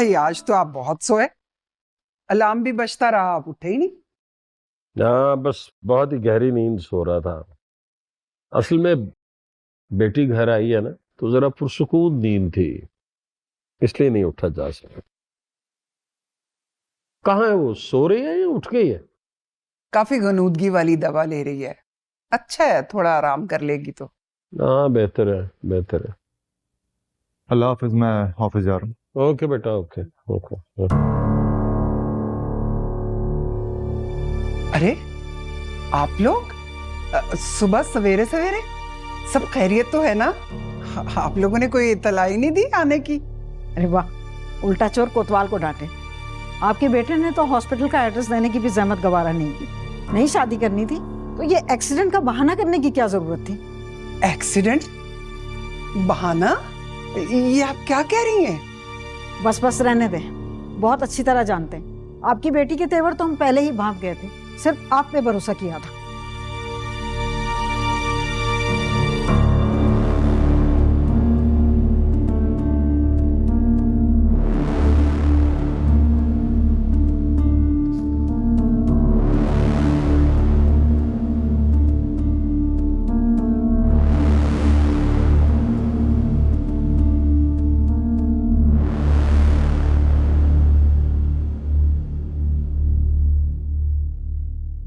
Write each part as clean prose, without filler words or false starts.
भाई आज तो आप बहुत सोए, अलार्म भी बजता रहा, आप उठे ही नहीं। हाँ, बस बहुत ही गहरी नींद सो रहा था। असल में बेटी घर आई है ना, तो जरा पुरसुकून नींद थी, इसलिए नहीं उठा जा सका। कहाँ है वो, सो रही है या उठ गई है? काफी गनूदगी वाली दवा ले रही है। अच्छा है, थोड़ा आराम कर लेगी तो। हाँ, बेहतर है, बेहतर है। अल्लाह हाफिज, मैं ऑफिस जा रहा हूँ। ओके बेटा, ओके ओके। अरे आप लोग सुबह सवेरे सवेरे, सब खैरियत तो है ना? आप लोगों ने कोई इतला ही नहीं दी आने की? अरे वाह, उल्टा चोर कोतवाल को डांटे। आपके बेटे ने तो हॉस्पिटल का एड्रेस देने की भी जहमत गवारा नहीं की। नहीं शादी करनी थी तो ये एक्सीडेंट का बहाना करने की क्या जरूरत थी? एक्सीडेंट? बहाना? ये आप क्या कह रही हैं? बस बस रहने दे, बहुत अच्छी तरह जानते हैं आपकी बेटी के तेवर तो हम पहले ही भांप गए थे, सिर्फ आप पे भरोसा किया था।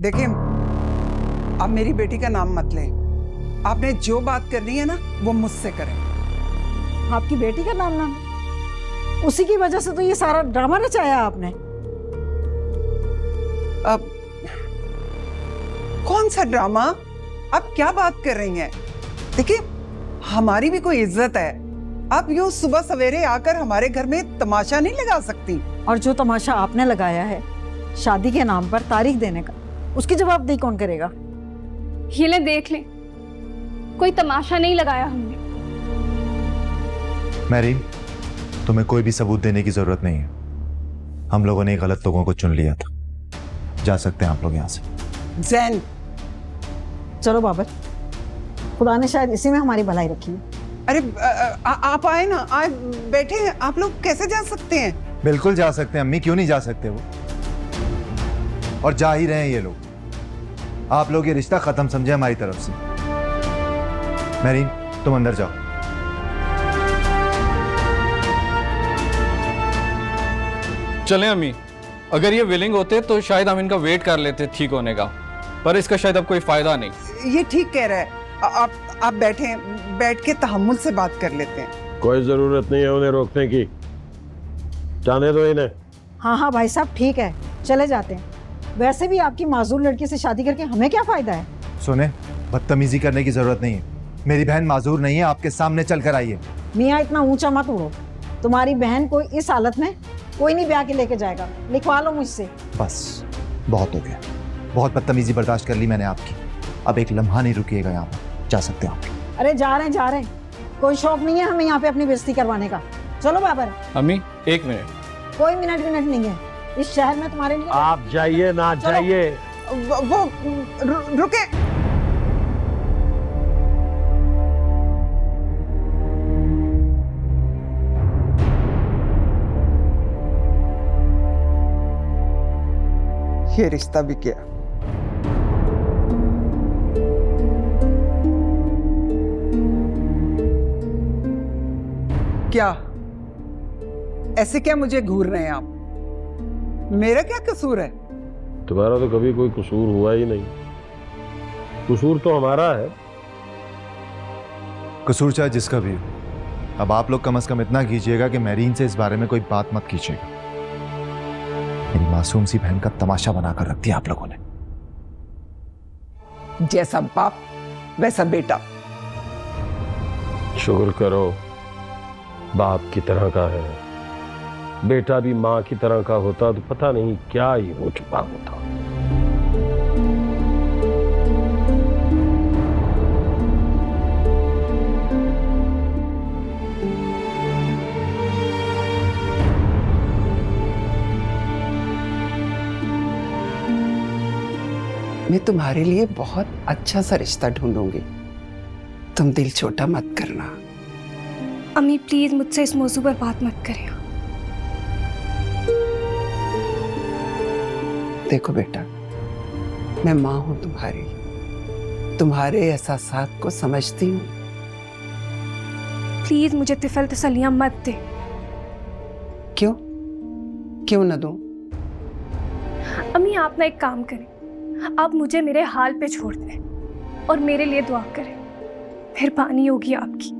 देखिए, आप मेरी बेटी का नाम मत लें। आपने जो बात करनी है ना, वो मुझसे करें। आपकी बेटी का नाम ना, उसी की वजह से तो ये सारा ड्रामा रचाया आपने। अब कौन सा ड्रामा? आप क्या बात कर रही हैं? देखिए, हमारी भी कोई इज्जत है। आप यूं सुबह सवेरे आकर हमारे घर में तमाशा नहीं लगा सकती। और जो तमाशा आपने लगाया है शादी के नाम पर तारीख देने का, उसकी जवाबदेही कौन करेगा? ये ले देख ले, कोई तमाशा नहीं लगाया हमने। मैरी, तुम्हें कोई भी सबूत देने की जरूरत नहीं है। हम लोगों ने गलत लोगों को चुन लिया था। जा सकते हैं आप लोग यहाँ से। जैन, चलो बाबर, खुदा ने शायद इसी में हमारी भलाई रखी है। अरे आप आए ना, आए बैठे हैं। आप लोग कैसे जा सकते हैं? बिल्कुल जा सकते हैं अम्मी, क्यों नहीं जा सकते वो? और जा ही रहे हैं ये लोग। आप लोग ये रिश्ता खत्म समझे हमारी तरफ से। मैरी, तुम अंदर जाओ। चलें अम्मी, अगर ये विलिंग होते तो शायद हम इनका वेट कर लेते ठीक होने का, पर इसका शायद अब कोई फायदा नहीं। ये ठीक कह रहा है। आप बैठे, बैठ के तहम्मुल से बात कर लेते हैं। कोई जरूरत नहीं है उन्हें रोकने की, जाने दो इन्हें। हाँ हाँ भाई साहब, ठीक है, चले जाते हैं। वैसे भी आपकी माजूर लड़की से शादी करके हमें क्या फायदा है? सुने, बदतमीजी करने की जरूरत नहीं है। मेरी बहन माजूर नहीं है, आपके सामने चल कर आई है। मियाँ इतना ऊंचा मत उड़ो। तुम्हारी बहन को इस हालत में कोई नहीं ब्याह के लेके जाएगा, लिखवा लो मुझसे। बस बहुत हो गया, बहुत बदतमीजी बर्दाश्त कर ली मैंने आपकी। अब एक लम्हा नहीं रुकिएगा यहाँ पर। जा सकते हो आप। अरे जा रहे हैं, कोई शौक नहीं है हमें यहाँ पे अपनी बेइज्जती करवाने का। चलो बाबर। अम्मी एक मिनट। कोई मिनट नहीं है इस शहर में तुम्हारे लिए। आप जाइए ना, जाइए। वो रुके। ये रिश्ता भी क्या? क्या ऐसे क्या मुझे घूर रहे हैं आप? मेरा क्या कसूर है? तुम्हारा तो कभी कोई कसूर हुआ ही नहीं। कसूर तो हमारा है। कसूर चाहे जिसका भी हो। अब आप लोग कम से कम इतना कीजिएगा कि मैरीन से इस बारे में कोई बात मत कीजिएगा। मेरी मासूम सी बहन का तमाशा बनाकर रख दिया आप लोगों ने। जैसा बाप वैसा बेटा। शुक्र करो बाप की तरह का है, बेटा भी माँ की तरह का होता तो पता नहीं क्या ही हो चुका होता। मैं तुम्हारे लिए बहुत अच्छा सा रिश्ता ढूंढूंगी, तुम दिल छोटा मत करना। अम्मी प्लीज मुझसे इस मौजू पर बात मत करें। देखो बेटा, मैं माँ हूं तुम्हारी, तुम्हारे एहसासात को समझती हूँ। प्लीज मुझे तिफल तसलियां मत दे। क्यों क्यों न दूं? अम्मी आप ना एक काम करें, आप मुझे मेरे हाल पे छोड़ दें और मेरे लिए दुआ करें, मेहरबानी होगी आपकी।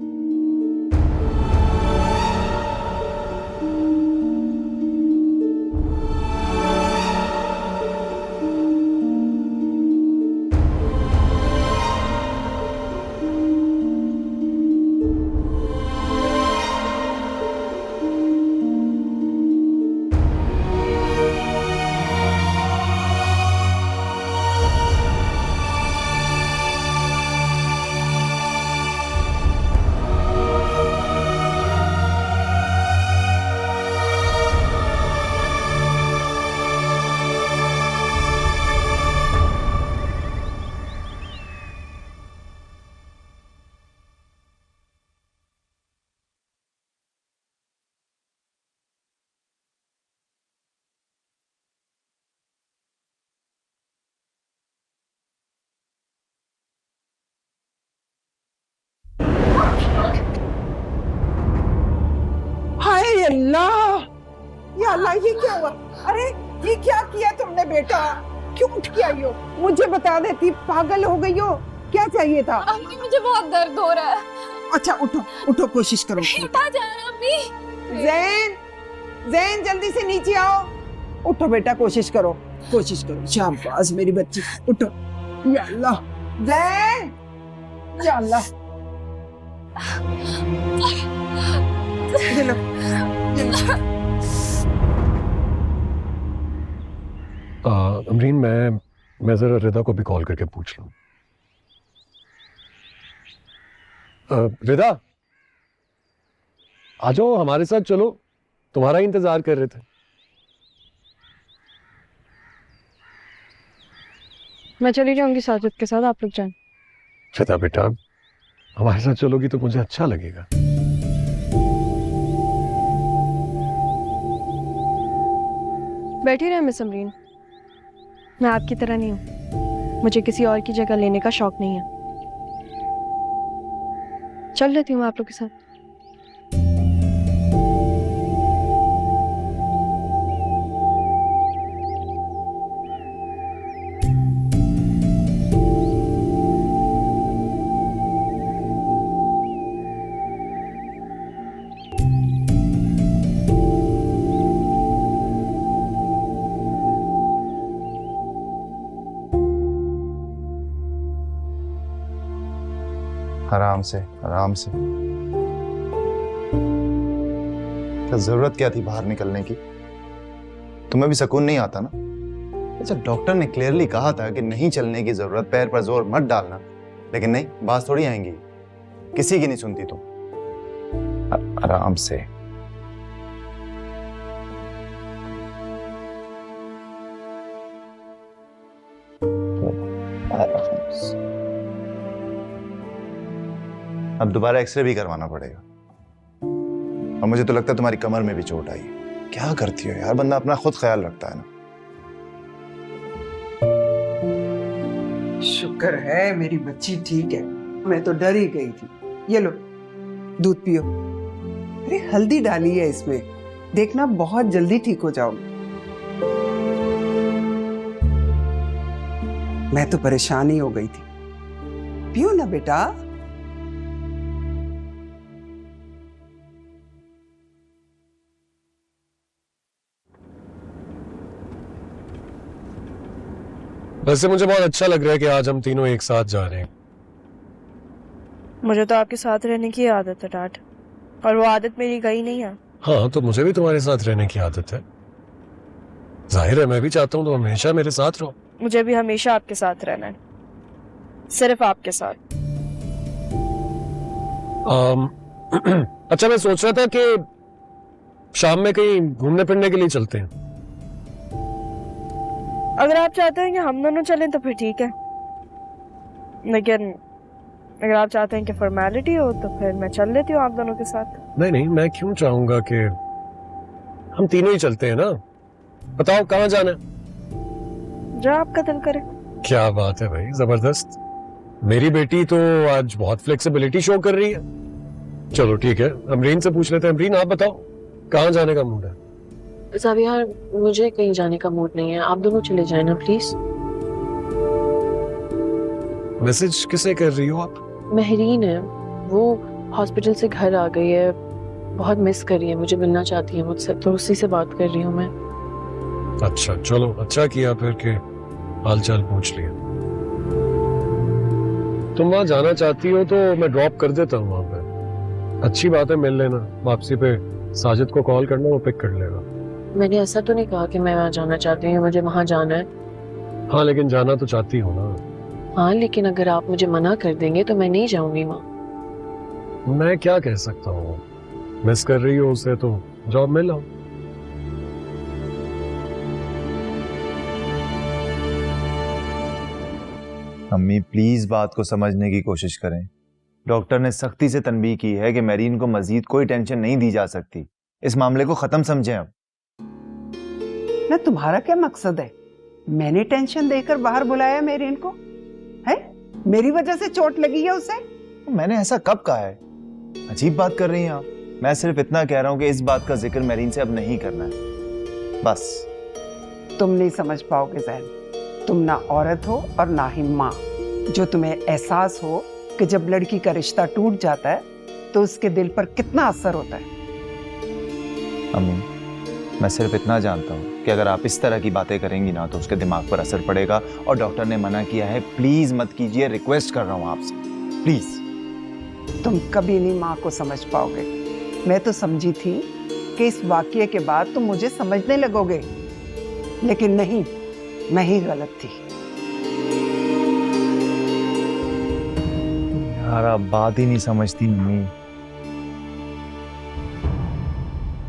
हाय अल्लाह, या अल्लाह, ये क्या हुआ? अरे ये क्या किया तुमने बेटा? क्यों उठ के आई हो? मुझे बता देती, पागल हो गई हो? क्या चाहिए था? अम्मी मुझे बहुत दर्द हो रहा है। अच्छा उठो उठो, कोशिश करो। उठा जा रहा अम्मी। जैन, जैन जल्दी से नीचे आओ। उठो बेटा, कोशिश करो, कोशिश करो। शाबाश मेरी बच्ची, उठो। या अल्लाह, जैन, या अल्लाह। ये लो, ये लो। अमरीन, मैं जरा रिदा को भी कॉल करके पूछ लूं। रिदा, आ जाओ, हमारे साथ चलो, तुम्हारा ही इंतजार कर रहे थे। मैं चली जाऊंगी साजिद के साथ, आप लोग जाएं। रिदा बेटा, हमारे साथ चलोगी तो मुझे अच्छा लगेगा। बैठी रहे मिस अमरीन, मैं आपकी तरह नहीं हूं, मुझे किसी और की जगह लेने का शौक नहीं है। चल लेती हूँ आप लोग के साथ। आराम से, आराम से। क्या जरूरत क्या थी बाहर निकलने की? तुम्हें भी सुकून नहीं आता ना? अच्छा, डॉक्टर ने क्लियरली कहा था कि नहीं चलने की जरूरत, पैर पर जोर मत डालना, लेकिन नहीं, बात थोड़ी आएंगी, किसी की नहीं सुनती तुम। आराम से। अब दोबारा एक्सरे भी करवाना पड़ेगा, और मुझे तो लगता है तुम्हारी कमर में भी चोट आई है। क्या करती हो यार, बंदा अपना खुद ख्याल रखता है ना। शुक्र है मेरी बच्ची ठीक है, मैं तो डर ही गई थी। ये लो, दूध पियो। अरे हल्दी डाली है इसमें, देखना बहुत जल्दी ठीक हो जाओगे। मैं तो परेशान ही हो गई थी। पियो ना बेटा। वैसे मुझे बहुत अच्छा लग रहा है कि आज हम तीनों एक साथ जा रहे हैं। मुझे तो आपके साथ रहने की आदत है डैड, और वो आदत मेरी गई नहीं है। हाँ, तो मुझे भी तुम्हारे साथ रहने की आदत है। जाहिर है मैं भी चाहता हूँ तो हमेशा मेरे साथ रहो। मुझे भी हमेशा आपके साथ रहना है, सिर्फ आपके साथ। अच्छा, मैं सोच रहा था कि शाम में कहीं घूमने फिरने के लिए चलते हैं। अगर आप चाहते हैं कि हम दोनों चलें तो फिर ठीक है, लेकिन अगर आप चाहते हैं कि फॉर्मेलिटी हो तो फिर मैं चल लेती हूँ आप दोनों के साथ। नहीं नहीं, मैं क्यों चाहूंगा कि हम तीनों ही चलते हैं ना। बताओ कहाँ जाना है? जो आपका दिल करे। क्या बात है भाई, जबरदस्त। मेरी बेटी तो आज बहुत फ्लेक्सिबिलिटी शो कर रही है। चलो ठीक है, अमरीन से पूछ लेते हैं। अमरीन आप बताओ, कहाँ जाने का मूड है? ज़ाविया, मुझे कहीं जाने का मूड नहीं है, आप दोनों चले जाए ना प्लीज। मैसेज किसे कर रही हो आप? महरीन है, वो हॉस्पिटल से घर आ गई है, बहुत मिस कर रही है, मुझे मिलना चाहती है मुझसे, तो उसी से बात कर रही हूँ मैं। अच्छा चलो, अच्छा किया फिर के हाल चाल पूछ लिया। तुम वहां जाना चाहती हो तो मैं ड्रॉप कर देता हूँ वहां पे। अच्छी बात है, मिल लेना। वापसी पे साजिद को कॉल करना, वो पिक कर लेगा। मैंने ऐसा तो नहीं कहा कि मैं वहाँ जाना चाहती हूँ, मुझे वहाँ जाना है। हाँ लेकिन जाना तो चाहती हो ना? हाँ लेकिन अगर आप मुझे मना कर देंगे तो मैं नहीं जाऊंगी वहाँ। मैं क्या कह सकता हूँ, मिस कर रही हो उसे तो जॉब मिल आओ। अम्मी प्लीज बात को समझने की कोशिश करें। डॉक्टर ने सख्ती से तनबीह की है कि मेरीन को मजीद कोई टेंशन नहीं दी जा सकती। इस मामले को खत्म समझें अब। ना तुम्हारा क्या मकसद है? मैंने टेंशन देकर बाहर बुलाया मेरीन को? है मेरी वजह से चोट लगी है उसे? मैंने ऐसा कब कहा है? अजीब बात कर रही हैं आप। मैं सिर्फ इतना कह रहा हूं कि इस बात का जिक्र मेरीन से अब नहीं करना है, बस। तुम नहीं समझ पाओगे ज़ैन, तुम ना औरत हो और ना ही माँ, जो तुम्हें एहसास हो कि जब लड़की का रिश्ता टूट जाता है तो उसके दिल पर कितना असर होता है। अम्मी मैं सिर्फ इतना जानता हूँ कि अगर आप इस तरह की बातें करेंगी ना तो उसके दिमाग पर असर पड़ेगा, और डॉक्टर ने मना किया है। प्लीज मत कीजिए, रिक्वेस्ट कर रहा हूँ आपसे, प्लीज। तुम कभी नहीं माँ को समझ पाओगे। मैं तो समझी थी कि इस वाकये के बाद तुम मुझे समझने लगोगे, लेकिन नहीं, मैं ही गलत थी। यार आप बात ही नहीं समझती मम्मी।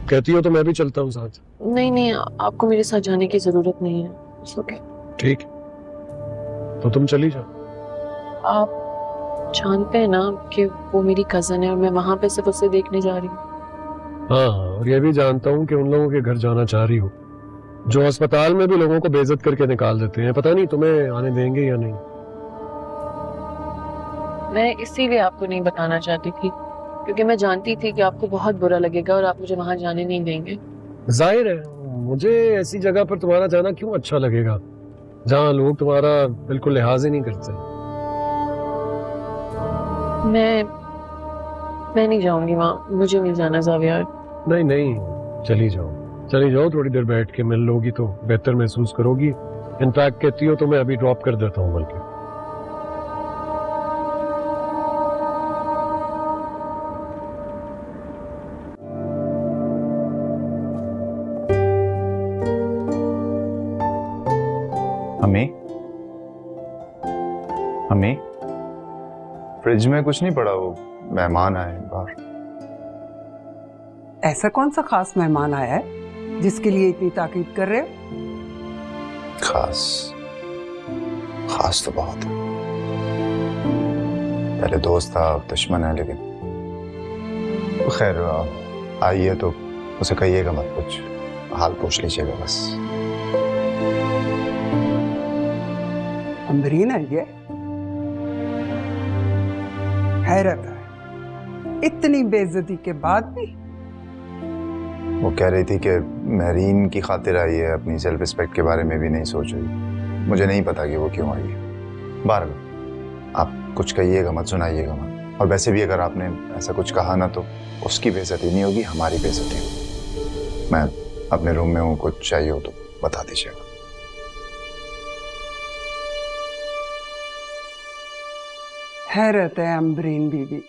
कहती हो तो मैं भी चलता हूँ साथ। नहीं नहीं, आपको मेरे साथ जाने की जरूरत नहीं है। ओके ठीक, तो तुम चली जाओ। आप जानते हैं ना कि वो मेरी कजन है और मैं वहां पे सिर्फ उसे देखने जा रही हूँ। हाँ और ये भी जानता हूँ कि उन लोगों के घर जाना चाह रही हो जो अस्पताल में भी लोगों को बेइज्जत करके निकाल देते हैं। पता नहीं तुम्हें आने देंगे या नहीं। मैं इसीलिए आपको नहीं बताना चाहती थी, क्योंकि मैं जानती थी कि आपको बहुत बुरा लगेगा और आप मुझे वहां जाने नहीं देंगे। जाहिर है, मुझे ऐसी जगह पर तुम्हारा जाना क्यों अच्छा लगेगा जहाँ लोग तुम्हारा बिल्कुल लिहाज ही नहीं करते। मैं नहीं जाऊंगी वहाँ, मुझे नहीं जाना ज़ाविया। नहीं नहीं, चली जाओ चली जाओ, थोड़ी देर बैठ के मिल लोगी तो बेहतर महसूस करोगी। इनफैक्ट कहती हो तो मैं अभी ड्रॉप कर देता हूँ बल्कि। हमें फ्रिज में कुछ नहीं पड़ा, वो मेहमान आए बाहर। ऐसा कौन सा खास मेहमान आया है जिसके लिए इतनी ताकीद कर रहे हो? खास तो बहुत है। पहले दोस्त था, अब दुश्मन है, लेकिन खैर आइए तो उसे कहिएगा मत, कुछ हाल पूछ लीजिएगा बस। अमरीन है ये? हैरत है, इतनी बेइज्जती के बाद भी। वो कह रही थी कि मेरीन की खातिर आई है, अपनी सेल्फ रिस्पेक्ट के बारे में भी नहीं सोच रही। मुझे नहीं पता कि वो क्यों आई है। बारह आप कुछ कहिएगा मत, सुनाइएगा मत। और वैसे भी अगर आपने ऐसा कुछ कहा ना तो उसकी बेइज्जती नहीं होगी, हमारी बेइज्जती होगी। मैं अपने रूम में हूँ, कुछ चाहिए हो तो बता दीजिएगा। हैरत है अमरीन बीबी,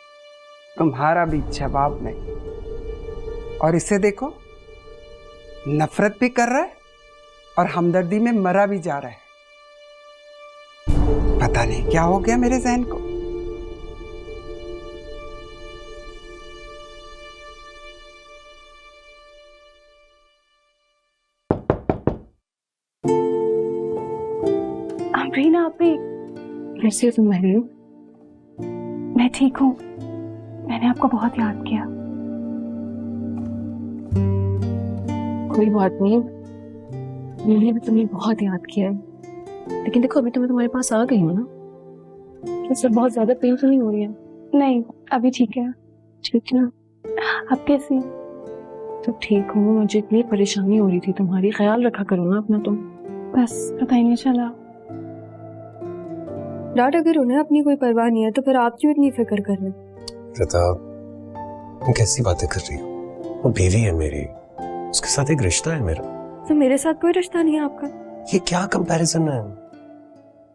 तुम्हारा भी जवाब नहीं। और इसे देखो, नफरत भी कर रहा है और हमदर्दी में मरा भी जा रहा है। पता नहीं क्या हो गया मेरे ज़हन को। अमरीन, आप भी कैसे हो? तुम महरीन? मैं ठीक हूँ, मैंने आपको बहुत याद किया। कोई बात नहीं, मैंने भी तुम्हें बहुत याद किया है। लेकिन देखो अभी तो मैं तुम्हारे पास आ गई हूँ ना, तो सर बहुत ज्यादा पेन तो नहीं हो रही है? नहीं, अभी ठीक है। ठीक है ना? आप कैसी हैं? तो ठीक हूँ, मुझे इतनी परेशानी हो रही थी तुम्हारी, ख्याल रखा करो ना अपना तुम। बस पता ही नहीं चला। डैड अगर उन्हें अपनी कोई परवाह नहीं है तो फिर आप क्यों इतनी फिक्र कर रहे हैं? रिता, तुम कैसी बातें कर रही हो? वो बीवी है मेरी, उसके साथ एक रिश्ता है मेरा। तो मेरे साथ कोई रिश्ता नहीं है आपका? ये क्या कंपैरिजन है?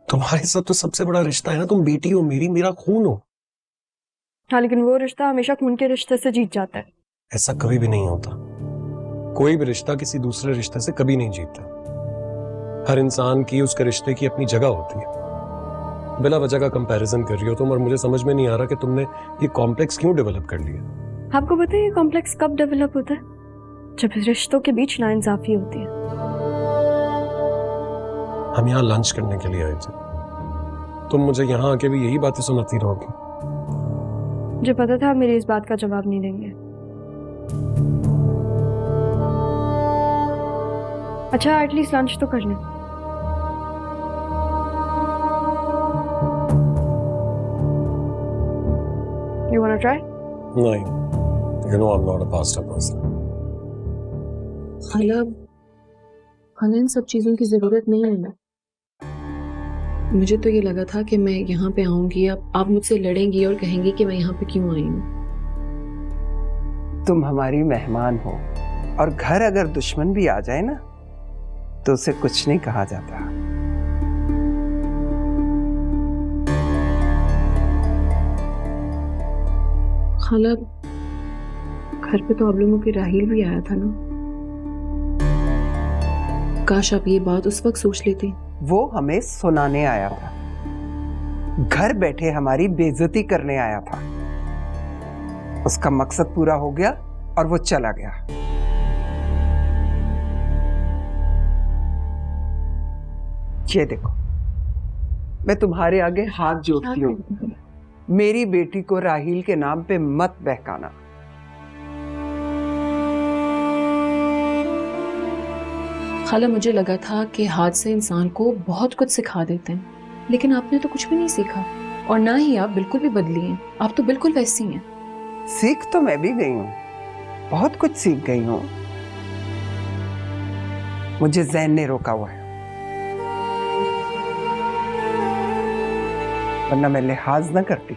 तुम्हारे साथ तो सबसे बड़ा रिश्ता है ना, तुम बेटी हो मेरी, मेरा खून हो। हाँ, लेकिन वो रिश्ता हमेशा खून के रिश्ते से जीत जाता है। ऐसा कभी भी नहीं होता। कोई भी रिश्ता किसी दूसरे रिश्ते से कभी नहीं जीतता। हर इंसान की उसके रिश्ते की अपनी जगह होती है। बिला वजह का कंपैरिजन कर रही हो तुम, और मुझे समझ में नहीं आ रहा कि तुमने ये कॉम्प्लेक्स क्यों डेवलप कर लिया। आपको पता है ये कॉम्प्लेक्स कब डेवलप होता है? जब रिश्तों के बीच नाइंसाफी होती है। हम यहाँ लंच करने के लिए आए थे, तुम मुझे यहाँ आके भी यही बातें सुनाती रहोगी। मुझे पता था आप मेरी इस बात का जवाब नहीं देंगे। अच्छा, एटलीस्ट लंच तो कर लें। You wanna try? नहीं, you know I'm not a pasta person. खाला इन सब चीजों की जरूरत नहीं है ना। मुझे तो ये लगा था कि मैं यहाँ पे आऊंगी, अब आप मुझसे लड़ेंगी और कहेंगी कि मैं यहाँ पे क्यों आई हूँ। तुम हमारी मेहमान हो, और घर अगर दुश्मन भी आ जाए ना तो उसे कुछ नहीं कहा जाता। खाला, घर पे तो आप लोगों के राहिल भी आया था ना, काश आप ये बात उस वक्त सोच लेते। वो हमें सुनाने आया था, घर बैठे हमारी बेइज्जती करने आया था। उसका मकसद पूरा हो गया और वो चला गया। ये देखो, मैं तुम्हारे आगे हाथ जोड़ती हूँ, मेरी बेटी को राहील के नाम पे मत बहकाना। खाला, मुझे लगा था कि हादसे इंसान को बहुत कुछ सिखा देते हैं, लेकिन आपने तो कुछ भी नहीं सीखा, और ना ही आप बिल्कुल भी बदली हैं। आप तो बिल्कुल वैसी हैं। सीख तो मैं भी गई हूँ, बहुत कुछ सीख गई हूँ। मुझे ज़हन ने रोका हुआ है, वरना मैं लिहाज न करती।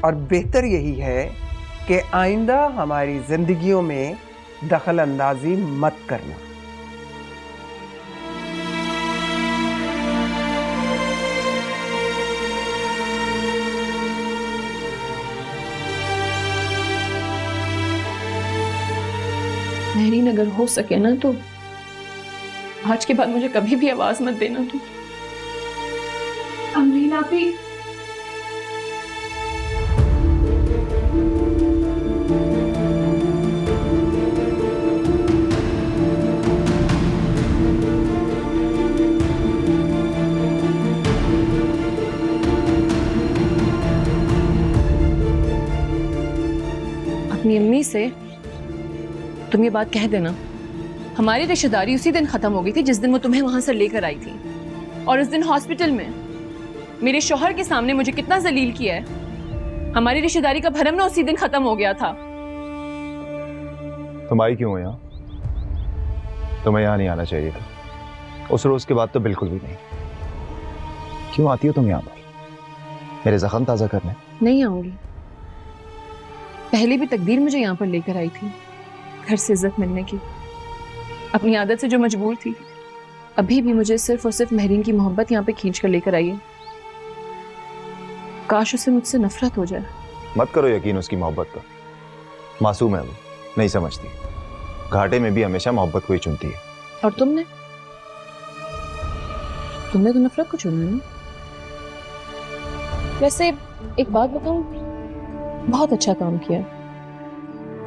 और बेहतर यही है कि आइंदा हमारी जिंदगियों में दखल अंदाजी मत करना। महरीन, अगर हो सके ना तो आज के बाद मुझे कभी भी आवाज मत देना तुम। अमीन आपी, अपनी अम्मी से तुम ये बात कह देना। हमारी रिश्तेदारी उसी दिन खत्म हो गई थी जिस दिन वो तुम्हें वहां से लेकर आई थी, और उस दिन हॉस्पिटल में मेरे शौहर के सामने मुझे कितना जलील किया है। हमारी रिश्तेदारी का भरम ना उसी दिन खत्म हो गया था। तुम आई क्यों हो यहाँ? तुम्हें यहाँ नहीं आना चाहिए था। उस रोज के बाद तो बिल्कुल भी नहीं। क्यों आती हो तुम यहाँ पर? मेरे जख्म ताजा करने? नहीं आऊंगी। पहले भी तकदीर मुझे यहाँ पर लेकर आई थी, घर से इज्जत मिलने की, अपनी आदत से जो मजबूर थी। अभी भी मुझे सिर्फ और सिर्फ महरीन की मोहब्बत यहाँ पे खींच कर लेकर आई है। काश उसे मुझसे नफरत हो जाए। मत करो यकीन उसकी मोहब्बत पर। मासूम है वो, नहीं समझती। घाटे में भी हमेशा मोहब्बत को ही चुनती है। और तुमने तो नफरत को चुना ना। वैसे एक बात बताऊं, बहुत अच्छा काम किया।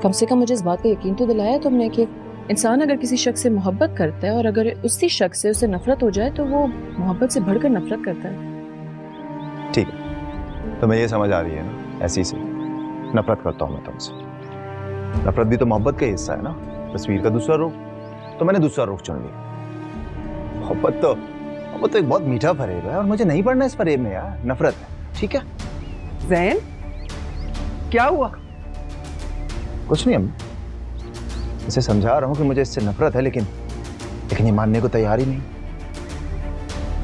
कम से कम मुझे इस बात का यकीन तो दिलाया तुमने कि इंसान अगर किसी शख्स से मोहब्बत करता है और अगर उसी शख्स से उसे नफरत हो जाए तो वो मोहब्बत से बढ़कर नफरत करता है। ठीक है, तुम्हें ये समझ आ रही है ना, ऐसी से नफरत करता हूँ मैं तुमसे। नफरत भी तो मोहब्बत का हिस्सा है ना, तस्वीर का दूसरा रुख। तो मैंने दूसरा रुख चुन लिया। मोहब्बत तो एक बहुत मीठा फरेब है और मुझे नहीं पढ़ना इस फरेब में यार, नफरत है, ठीक है? जैन, क्या हुआ? कुछ नहीं अम्मी, इसे समझा रहा हूँ कि मुझे इससे नफरत है, लेकिन ये मानने को तैयार ही नहीं।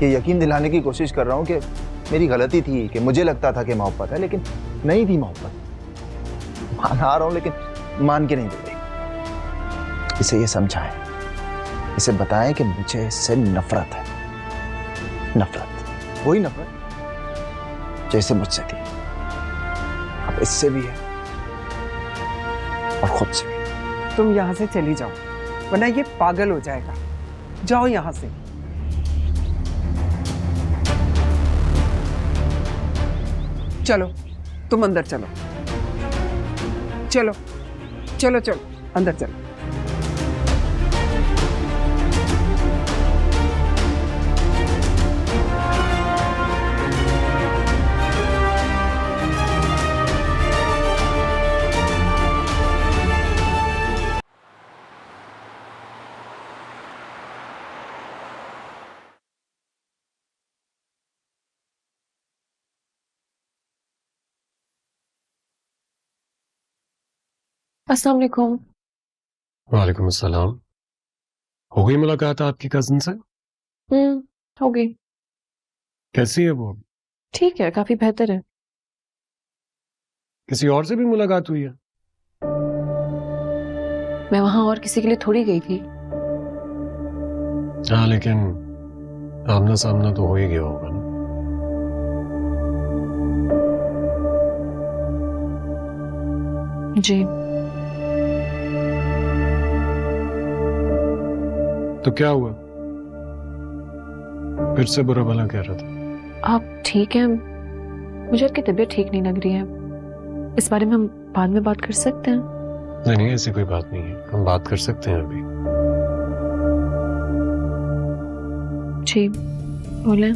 ये यकीन दिलाने की कोशिश कर रहा हूँ कि मेरी गलती थी, कि मुझे लगता था कि मोहब्बत है, लेकिन नहीं थी मोहब्बत। माना रहा हूँ लेकिन मान के नहीं दे रही। इसे ये समझाएं, इसे बताएं कि मुझे इससे नफरत है, नफरत, वही नफरत जैसे मुझसे थी, अब इससे भी है और खुद से भी। तुम यहाँ से चली जाओ, वरना ये पागल हो जाएगा। जाओ यहाँ से। चलो, तुम अंदर चलो, चलो चलो चलो अंदर चलो। अस्सलाम वालेकुम। वालेकुम अस्सलाम। हो गई मुलाकात आपकी कजिन से? हो गई। कैसी है वो? ठीक है, काफी बेहतर है। किसी और से भी मुलाकात हुई है? मैं वहां और किसी के लिए थोड़ी गई थी। हाँ, लेकिन आमना सामना तो हो ही गया होगा ना। जी। तो क्या हुआ? फिर से बुरा भला कह रहा था। आप ठीक हैं? मुझे आपकी तबीयत ठीक नहीं लग रही है। इस बारे में हम बाद में बात कर सकते हैं? नहीं, ऐसी कोई बात नहीं है, हम बात कर सकते हैं अभी। जी, बोलें।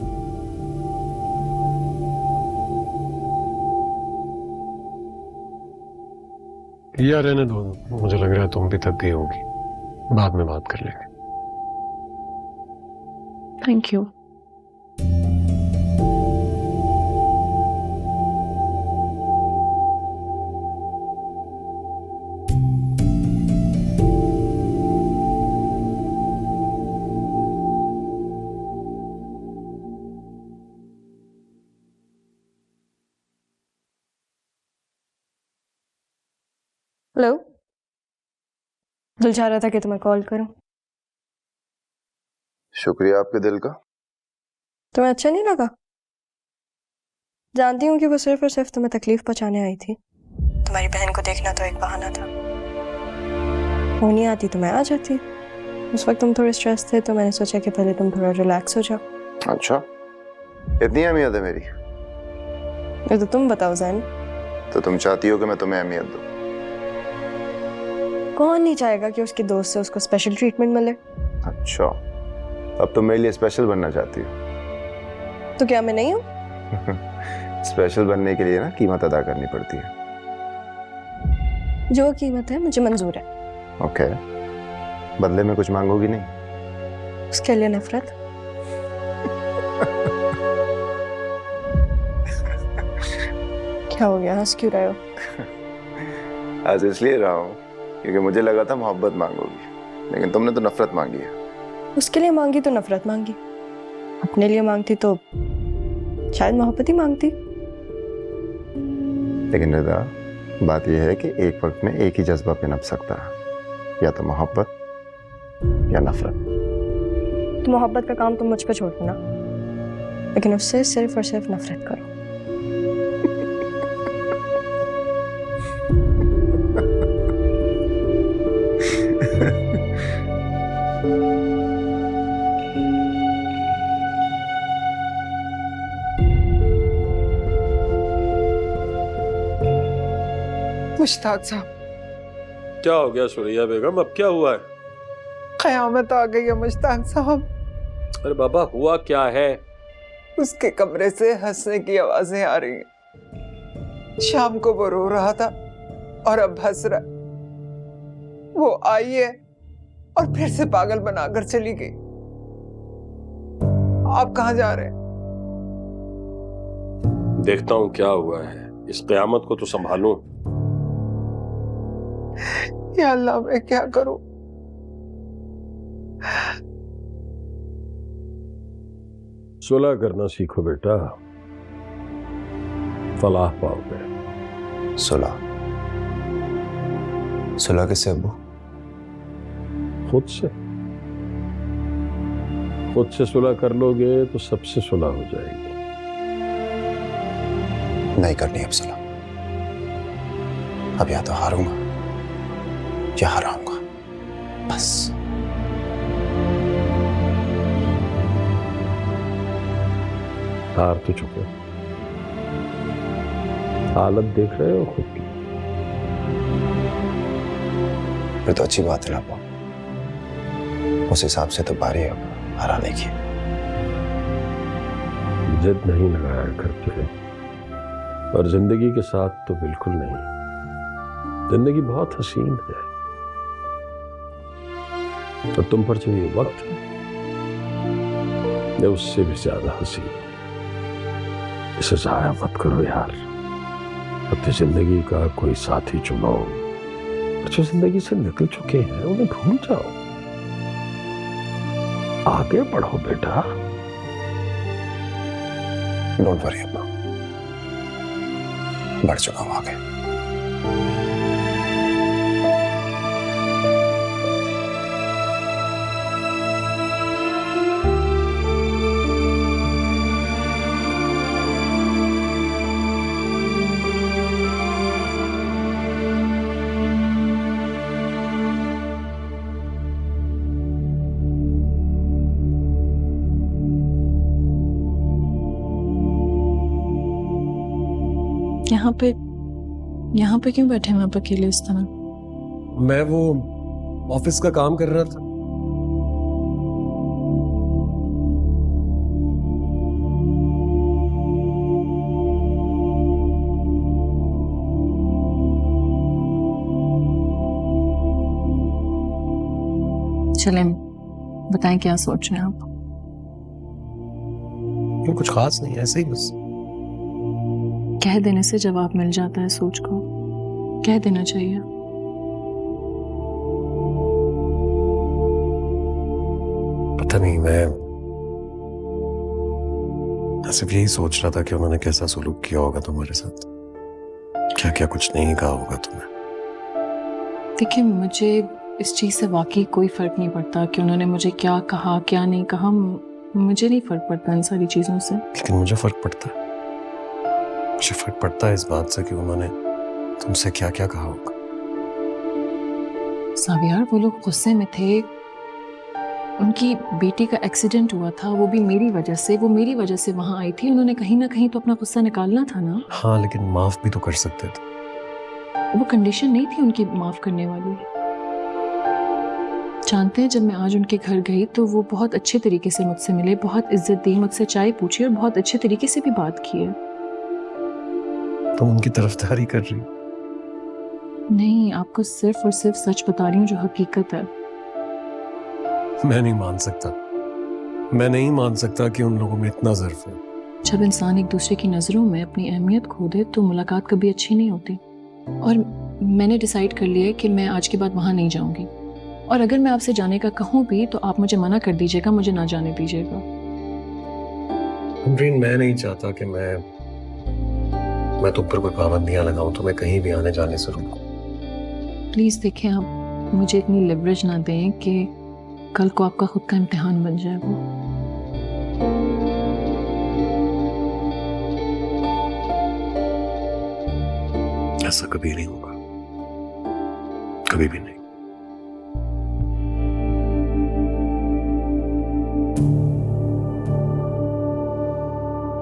या रहने दो, मुझे लग रहा है तुम भी थक गई होगी, बाद में बात कर लेंगे। Thank you. हेलो, दिल चाह रहा था कि तुम्हें कॉल करूं। शुक्रिया आपके दिल का। तुम्हें अच्छा नहीं लगा? जानती हूँ कि वो सिर्फ और सिर्फ तुम्हें तकलीफ पहुंचाने आई थी। तुम्हारी बहन को देखना तो एक बहाना था। वो नहीं आती तो मैं आ जाती। उस वक्त तुम थोड़े स्ट्रेस थे तो मैंने सोचा कि पहले तुम थोड़ा रिलैक्स हो जाओ। अच्छा, इतनी अहमियत है मेरी? ये तो तुम बताओ जैन। तो तुम चाहती हो कि मैं तुम्हें अहमियत दूं? कौन नहीं चाहेगा कि उसके दोस्त से उसको स्पेशल ट्रीटमेंट मिले। अच्छा, अब तुम मेरे लिए स्पेशल बनना चाहती हो? तो क्या मैं नहीं हूँ? स्पेशल बनने के लिए ना कीमत अदा करनी पड़ती है। जो कीमत है मुझे मंजूर है। ओके, बदले में कुछ मांगोगी नहीं? उसके लिए नफरत? क्या हो गया, हंस क्यों रहे हो? आज इसलिए रहा हूँ क्योंकि मुझे लगा था मोहब्बत मांगोगी, लेकिन तुमने तो नफरत मांगी है। उसके लिए मांगी तो नफरत मांगी, अपने लिए मांगती तो शायद मोहब्बत ही मांगती। लेकिन रिदा, बात यह है कि एक वक्त में एक ही जज्बा पे नप सकता है, या तो मोहब्बत या नफरत। तो मोहब्बत का काम तुम मुझ पे छोड़ देना, लेकिन उससे सिर्फ और सिर्फ नफरत करो। मुश्ताक साहब, क्या हो गया सुरैया बेगम? अब क्या हुआ है? कयामत आ गई है मुश्ताक साहब। अरे बाबा, हुआ क्या है? उसके कमरे से हंसने की आवाजें आ रही हैं। शाम को वो रो रहा था और अब हंस रहा। वो आई है और फिर से पागल बनाकर चली गई। आप कहाँ जा रहे हैं? देखता हूं क्या हुआ है, इस कयामत को तो संभालूं। या अल्लाह, मैं क्या करूं? सुलह करना सीखो बेटा, फलाह पाओगे। सुलह? सुलह किससे अब्बू? खुद से। खुद से सुलह कर लोगे तो सबसे सुलह हो जाएगी। नहीं करनी अब सुलह। अब या तो हारूंगा या हराऊंगा, बस। हार तो चुके, हालत देख रहे हो खुद की। फिर तो अच्छी बात है लापा, उस हिसाब से तो बारी है हराने की। जिद नहीं लगाया करते, और जिंदगी के साथ तो बिल्कुल नहीं। जिंदगी बहुत हसीन है, और तुम पर जो ये वक्त है ये उससे भी ज्यादा हसीन। इसे जाया मत करो यार। अपनी जिंदगी का कोई साथी चुनो, जो जिंदगी से निकल चुके हैं उन्हें भूल जाओ। आगे बढ़ो बेटा। डोंट वरी अब्बा, बढ़ चुका हूं आगे। यहाँ पे क्यों बैठे हैं आप अकेले इस तरह? मैं वो ऑफिस का काम कर रहा था। चलें, बताएं क्या सोच रहे हैं आप? कुछ खास नहीं, ऐसे ही बस। कह देने से जवाब मिल जाता है सोच को, कह देना चाहिए। पता नहीं, मैं सिर्फ यही सोच रहा था कि उन्होंने कैसा सलूक किया होगा तुम्हारे साथ, क्या क्या कुछ नहीं कहा होगा तुम्हें। देखिए, मुझे इस चीज से वाकई कोई फर्क नहीं पड़ता कि उन्होंने मुझे क्या कहा क्या नहीं कहा। मुझे नहीं फर्क पड़ता इन सारी चीजों से। लेकिन मुझे फर्क पड़ता है। मुझे फर्क पड़ता है इस बात से कि उन्होंने तुमसे क्या क्या कहा होगा। सावियार, वो लोग गुस्से में थे। उनकी बेटी का एक्सीडेंट हुआ था, वो भी मेरी वजह से। वो मेरी वजह से वहां आई थी। उन्होंने कहीं ना कहीं तो अपना गुस्सा निकालना था ना। हाँ, लेकिन माफ भी तो कर सकते थे। वो कंडीशन नहीं थी उनकी माफ करने वाली। जानते हैं, जब मैं आज उनके घर गई तो वो बहुत अच्छे तरीके से मुझसे मिले, बहुत इज्जत दी, मुझसे चाय पूछी और बहुत अच्छे तरीके से भी बात की है। तुम उनकी तरफदारी कर रही? नहीं, आपको सिर्फ और सिर्फ सच बता रही हूँ जो हकीकत है। मैं नहीं मान सकता। मैं नहीं मान सकता कि उन लोगों में इतना ज़र्फ है। जब इंसान एक दूसरे की नज़रों में अपनी अहमियत खो दे तो मुलाकात कभी अच्छी नहीं होती। और मैंने डिसाइड कर लिया है कि मैं आज के बाद वहाँ नहीं जाऊँगी। और अगर मैं आपसे जाने का कहूँ भी तो आप मुझे मना कर दीजिएगा, मुझे ना जाने दीजिएगा। अमरीन, मैं नहीं चाहता कि मैं तुम पर कोई पाबंदियां लगाऊं, तो मैं कहीं भी आने जाने से रोकूं। प्लीज़ देखें, आप मुझे इतनी लिवरेज ना दें कि कल को आपका खुद का इम्तिहान बन जाए वो। ऐसा कभी नहीं होगा, कभी भी नहीं।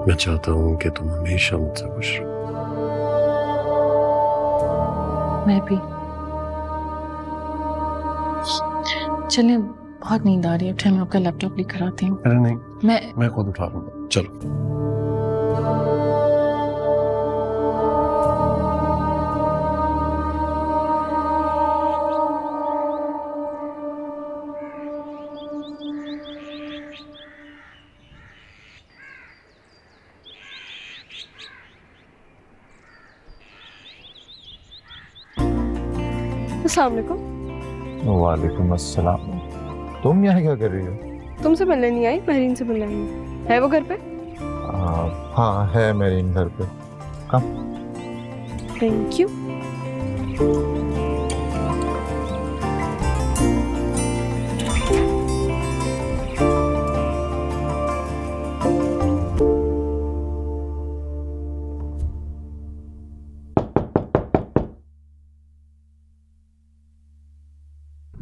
मैं चाहता हूं कि तुम हमेशा मुझसे खुश रहो। मैं भी। चलें, बहुत नींद आ रही है, मैं आपका लैपटॉप लेकर आती हूँ। अरे नहीं, मैं खुद उठा लूंगा। चलो। अस्सलाम वालेकुम। वालेकुम अस्सलाम। तुम यहाँ क्या कर रही हो? तुमसे मिलने नहीं आई, महरीन से मिलने आई हूँ। है वो घर पे? हाँ है मेरीन घर पे। कम। Thank you.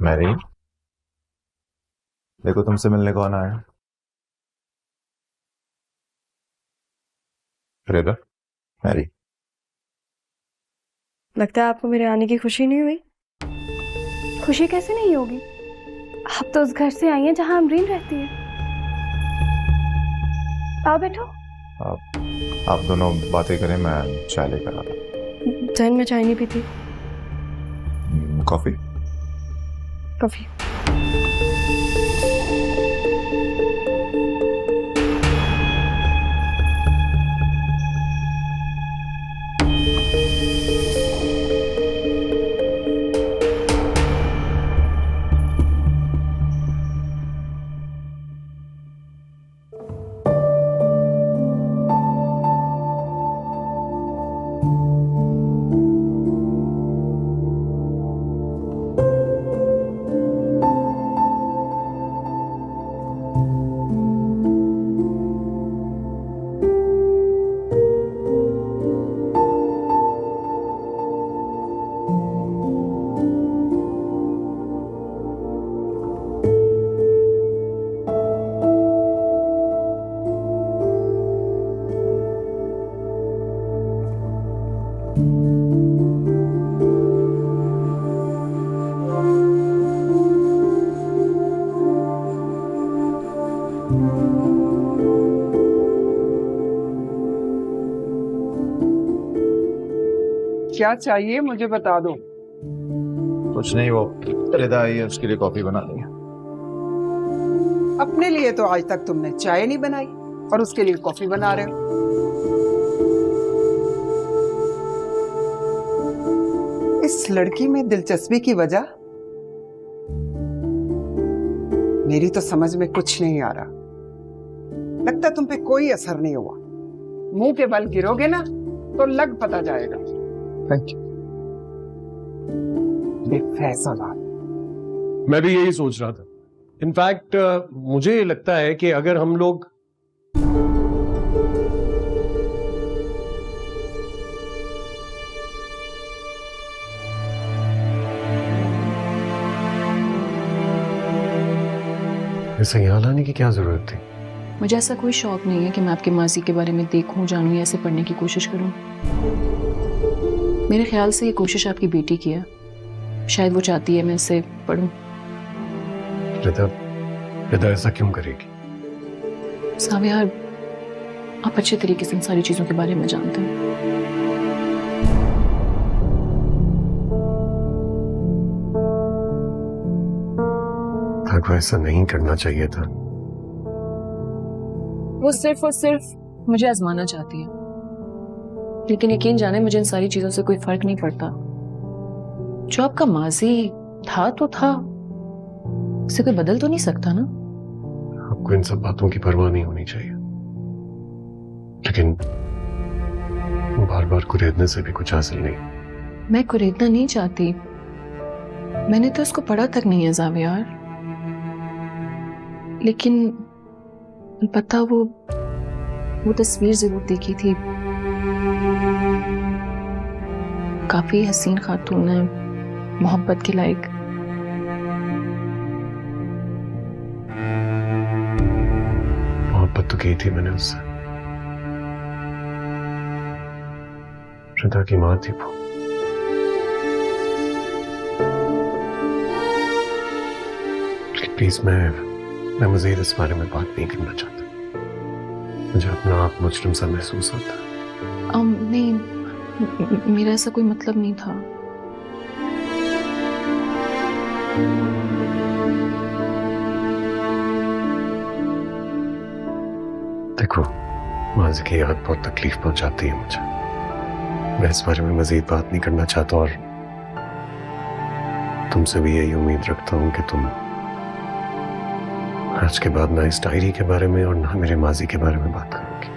मेरीन, देखो तुमसे मिलने कौन आया। रिदा, मैरी। लगता है आपको मेरे आने की खुशी नहीं हुई। खुशी कैसे नहीं होगी? आप तो उस घर से आई हैं जहां अमरीन रहती है। आओ बैठो। आप दोनों बातें करें, मैं चाय लेकर आता हूँ। जहन में चाय नहीं पीती। कॉफी? कॉफी। क्या चाहिए मुझे बता दो। कुछ नहीं, वो रिदा आई है, उसके लिए कॉफी बना देंगे। अपने लिए तो आज तक तुमने चाय नहीं बनाई और उसके लिए कॉफी बना रहे हो। इस लड़की में दिलचस्पी की वजह मेरी तो समझ में कुछ नहीं आ रहा। लगता तुम पे कोई असर नहीं हुआ। मुंह के बल गिरोगे ना तो लग पता जाएगा। Thank you. फैसला मैं भी यही सोच रहा था। इनफैक्ट मुझे लगता है कि अगर हम लोग ऐसे यहाँ लाने की क्या जरूरत थी? मुझे ऐसा कोई शौक नहीं है कि मैं आपके माजी के बारे में देखूं, जानूं या ऐसे पढ़ने की कोशिश करूं। मेरे ख्याल से ये कोशिश आपकी बेटी की है। शायद वो चाहती है मैं इसे पढूं। रिदा ऐसा क्यों करेगी? साविया, आप अच्छे तरीके से इन सारी चीजों के बारे में जानते हैं। आपको ऐसा नहीं करना चाहिए था। वो सिर्फ और सिर्फ मुझे आजमाना चाहती है, लेकिन यकीन जाने मुझे इन सारी चीजों से कोई फर्क नहीं पड़ता। जो आपका माजी था तो था, उसे कोई बदल तो नहीं सकता ना। आपको इन सब बातों की परवाह नहीं होनी चाहिए, लेकिन बार बार कुरेदने से भी कुछ हासिल नहीं। मैं कुरेदना नहीं चाहती, मैंने तो उसको पढ़ा तक नहीं है ज़ावियार। लेकिन पता वो तस्वीर जरूर देखी थी। काफी हसीन खातून है, मोहब्बत के लायक। मोहब्बत तो की थी मैंने उससे। रिदा की माँ थी वो। प्लीज मैं मज़ीद इस बारे में बात नहीं करना चाहता। मुझे अपना आप मुजरिम सा महसूस होता है। नहीं, मेरा ऐसा कोई मतलब नहीं था। देखो, माजी की याद बहुत तकलीफ पहुंचाती है मुझे। मैं इस बारे में मजीद बात नहीं करना चाहता और तुमसे भी यही उम्मीद रखता हूँ कि तुम आज के बाद ना इस डायरी के बारे में और ना मेरे माजी के बारे में बात करोगी।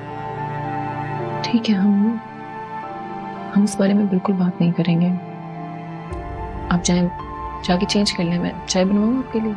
ठीक है, हम इस बारे में बिल्कुल बात नहीं करेंगे। आप जाके चेंज कर लें, मैं चाय बनवाऊँ आपके लिए?